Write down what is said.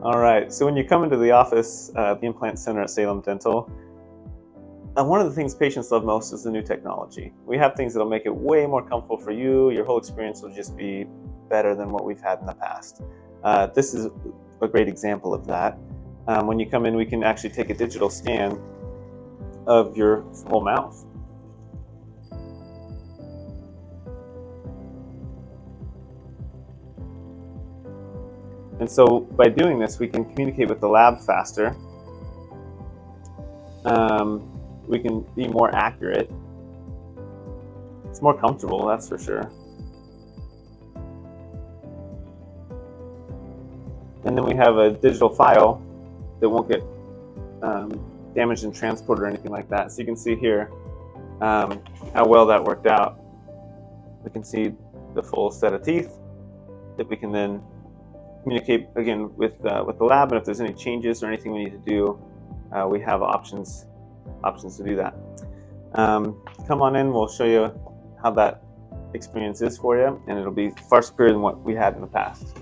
All right, so when you come into the office, the Implant Center at Salem Dental, one of the things patients love most is the new technology. We have things that'll make it way more comfortable for you. Your whole experience will just be better than what we've had in the past. This is a great example of that. When you come in, we can actually take a digital scan of your whole mouth. And so by doing this, we can communicate with the lab faster. We can be more accurate. It's more comfortable, that's for sure. And then we have a digital file that won't get damaged in transport or anything like that. So you can see here how well that worked out. We can see the full set of teeth that we can then communicate again with the lab, and if there's any changes or anything we need to do, we have options to do that. Come on in, we'll show you how that experience is for you, and it'll be far superior than what we had in the past.